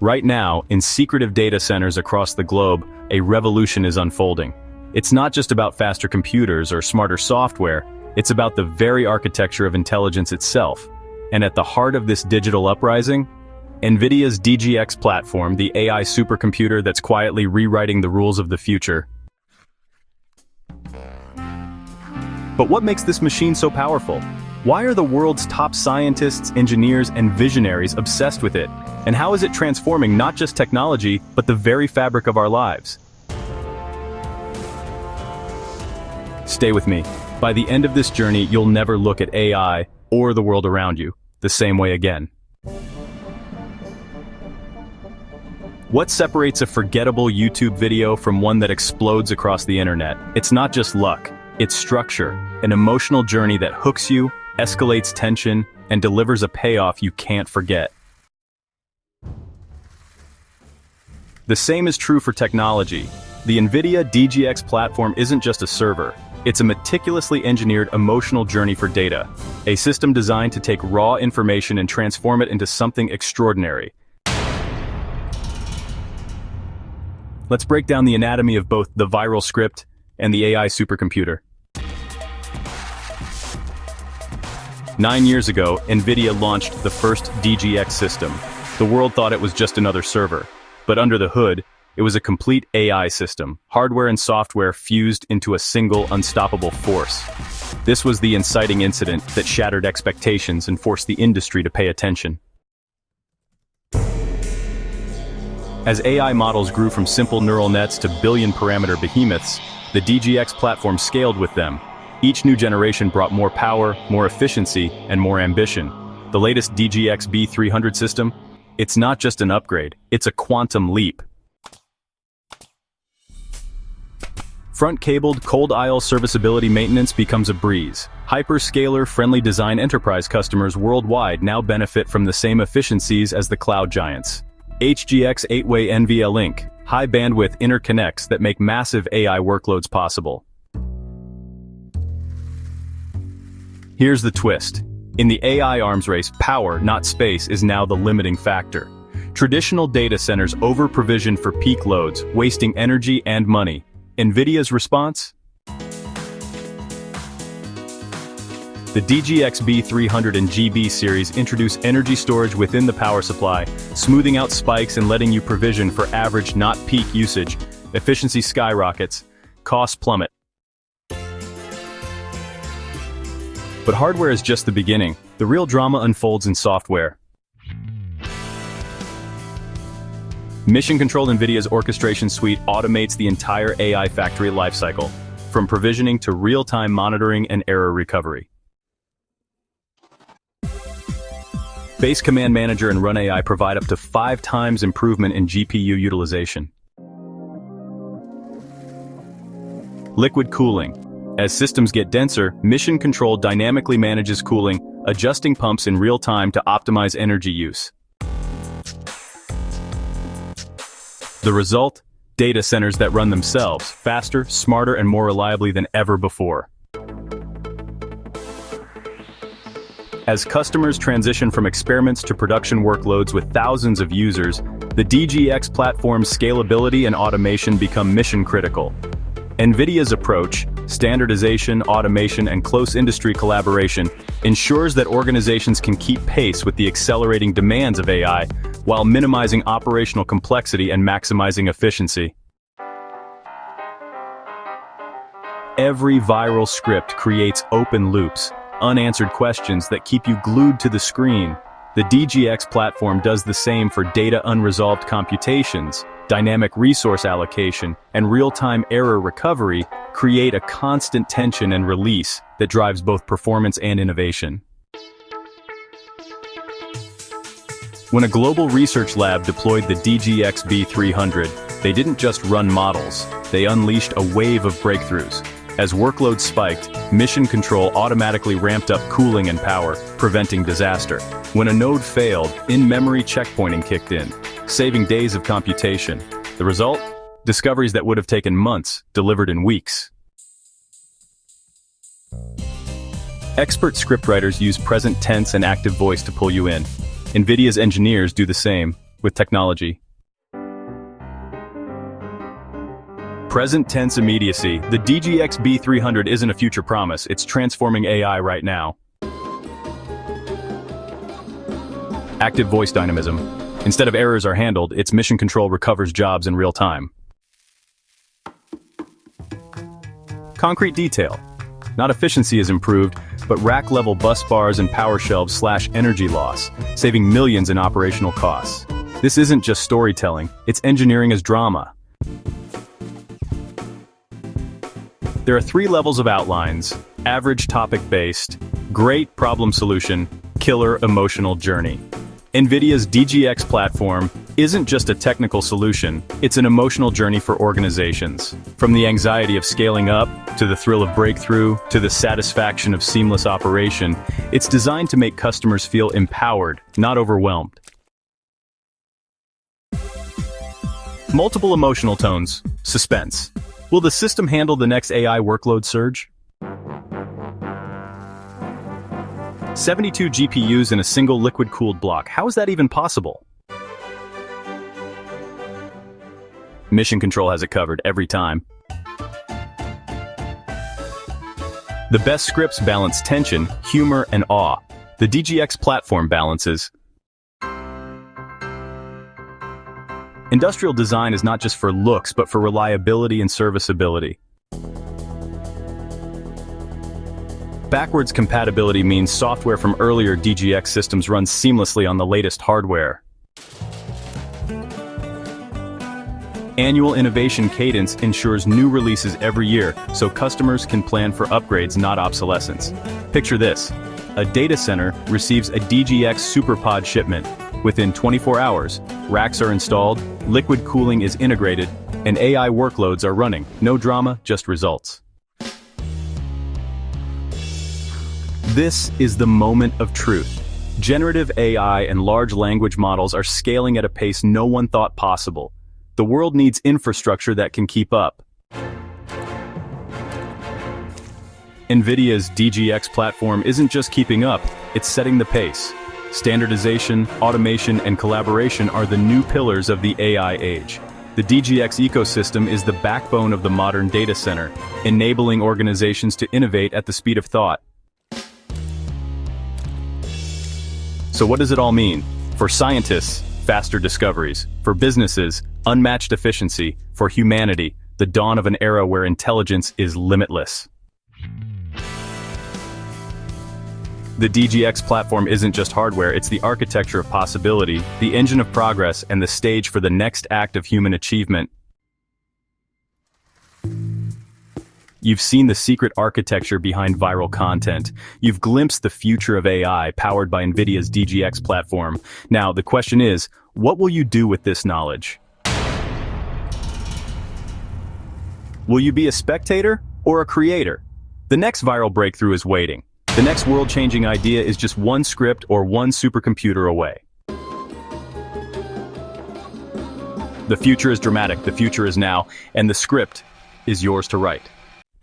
Right now, in secretive data centers across the globe, a revolution is unfolding. It's not just about faster computers or smarter software, it's about the very architecture of intelligence itself. And at the heart of this digital uprising, NVIDIA's DGX platform, the AI supercomputer that's quietly rewriting the rules of the future. But what makes this machine so powerful? Why are the world's top scientists, engineers, and visionaries obsessed with it? And how is it transforming not just technology, but the very fabric of our lives? Stay with me. By the end of this journey, you'll never look at AI or the world around you the same way again. What separates a forgettable YouTube video from one that explodes across the internet? It's not just luck, it's structure, an emotional journey that hooks you, escalates tension, and delivers a payoff you can't forget. The same is true for technology. The NVIDIA DGX platform isn't just a server, it's a meticulously engineered emotional journey for data, a system designed to take raw information and transform it into something extraordinary. Let's break down the anatomy of both the viral script and the AI supercomputer. 9 years ago, NVIDIA launched the first DGX system. The world thought it was just another server. But under the hood, it was a complete AI system, hardware and software fused into a single unstoppable force. This was the inciting incident that shattered expectations and forced the industry to pay attention. As AI models grew from simple neural nets to billion-parameter behemoths, the DGX platform scaled with them. Each new generation brought more power, more efficiency, and more ambition. The latest DGX B300 system? It's not just an upgrade, it's a quantum leap. Front-cabled, cold-aisle serviceability maintenance becomes a breeze. Hyperscaler-friendly design enterprise customers worldwide now benefit from the same efficiencies as the cloud giants. HGX 8-way NVLink, high-bandwidth interconnects that make massive AI workloads possible. Here's the twist. In the AI arms race, power, not space, is now the limiting factor. Traditional data centers over-provision for peak loads, wasting energy and money. NVIDIA's response? The DGX B300 and GB series introduce energy storage within the power supply, smoothing out spikes and letting you provision for average, not peak usage. Efficiency skyrockets, costs plummet. But hardware is just the beginning. The real drama unfolds in software. Mission-controlled NVIDIA's orchestration suite automates the entire AI factory lifecycle, from provisioning to real-time monitoring and error recovery. Base Command Manager and Run AI provide up to 5 times improvement in GPU utilization. Liquid cooling. As systems get denser, Mission Control dynamically manages cooling, adjusting pumps in real time to optimize energy use. The result? Data centers that run themselves, faster, smarter, and more reliably than ever before. As customers transition from experiments to production workloads with thousands of users, the DGX platform's scalability and automation become mission-critical. NVIDIA's approach, standardization, automation, and close industry collaboration, ensures that organizations can keep pace with the accelerating demands of AI while minimizing operational complexity and maximizing efficiency. Every viral script creates open loops, unanswered questions that keep you glued to the screen. The DGX platform does the same for data unresolved computations. Dynamic resource allocation, and real-time error recovery create a constant tension and release that drives both performance and innovation. When a global research lab deployed the DGX B300, they didn't just run models, they unleashed a wave of breakthroughs. As workloads spiked, Mission Control automatically ramped up cooling and power, preventing disaster. When a node failed, in-memory checkpointing kicked in, saving days of computation. The result? Discoveries that would have taken months, delivered in weeks. Expert scriptwriters use present tense and active voice to pull you in. NVIDIA's engineers do the same. with technology. Present tense immediacy. The DGX B300 isn't a future promise, it's transforming AI right now. Active voice dynamism. Instead of errors are handled, its mission control recovers jobs in real time. Concrete detail. Not efficiency is improved, but rack-level bus bars and power shelves slash energy loss, saving millions in operational costs. This isn't just storytelling, it's engineering as drama. There are 3 levels of outlines: average topic-based, great problem solution, killer emotional journey. NVIDIA's DGX platform isn't just a technical solution, it's an emotional journey for organizations. From the anxiety of scaling up, to the thrill of breakthrough, to the satisfaction of seamless operation, it's designed to make customers feel empowered, not overwhelmed. Multiple emotional tones. Suspense. Will the system handle the next AI workload surge? 72 GPUs in a single liquid-cooled block. How is that even possible? Mission control has it covered every time. The best scripts balance tension, humor, and awe. The DGX platform balances. Industrial design is not just for looks, but for reliability and serviceability. Backwards compatibility means software from earlier DGX systems runs seamlessly on the latest hardware. Annual innovation cadence ensures new releases every year, so customers can plan for upgrades, not obsolescence. Picture this: a data center receives a DGX SuperPod shipment. Within 24 hours, racks are installed, liquid cooling is integrated, and AI workloads are running. No drama, just results. This is the moment of truth. Generative AI and large language models are scaling at a pace no one thought possible. The world needs infrastructure that can keep up. NVIDIA's DGX platform isn't just keeping up, it's setting the pace. Standardization, automation, and collaboration are the new pillars of the AI age. The DGX ecosystem is the backbone of the modern data center, enabling organizations to innovate at the speed of thought. So what does it all mean? For scientists, faster discoveries. For businesses, unmatched efficiency. For humanity, the dawn of an era where intelligence is limitless. The DGX platform isn't just hardware, it's the architecture of possibility, the engine of progress, and the stage for the next act of human achievement. You've seen the secret architecture behind viral content. You've glimpsed the future of AI powered by NVIDIA's DGX platform. Now, the question is, what will you do with this knowledge? Will you be a spectator or a creator? The next viral breakthrough is waiting. The next world-changing idea is just one script or one supercomputer away. The future is dramatic, the future is now, and the script is yours to write.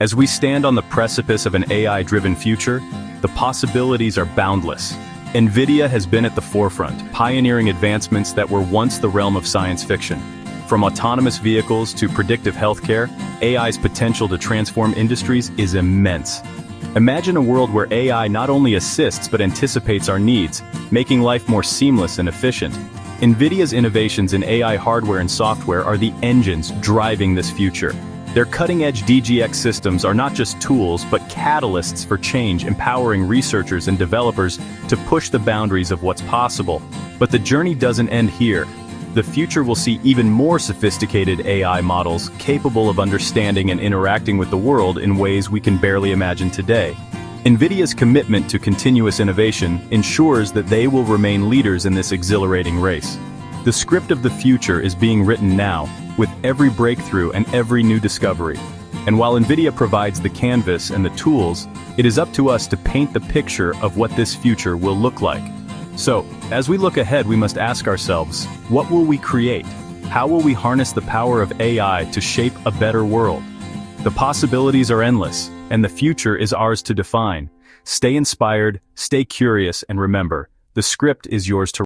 As we stand on the precipice of an AI-driven future, the possibilities are boundless. NVIDIA has been at the forefront, pioneering advancements that were once the realm of science fiction. From autonomous vehicles to predictive healthcare, AI's potential to transform industries is immense. Imagine a world where AI not only assists but anticipates our needs, making life more seamless and efficient. NVIDIA's innovations in AI hardware and software are the engines driving this future. Their cutting-edge DGX systems are not just tools but catalysts for change, empowering researchers and developers to push the boundaries of what's possible. But the journey doesn't end here. The future will see even more sophisticated AI models capable of understanding and interacting with the world in ways we can barely imagine today. NVIDIA's commitment to continuous innovation ensures that they will remain leaders in this exhilarating race. The script of the future is being written now, with every breakthrough and every new discovery. And while NVIDIA provides the canvas and the tools, it is up to us to paint the picture of what this future will look like. So, as we look ahead, we must ask ourselves, what will we create? How will we harness the power of AI to shape a better world? The possibilities are endless, and the future is ours to define. Stay inspired, stay curious, and remember, the script is yours to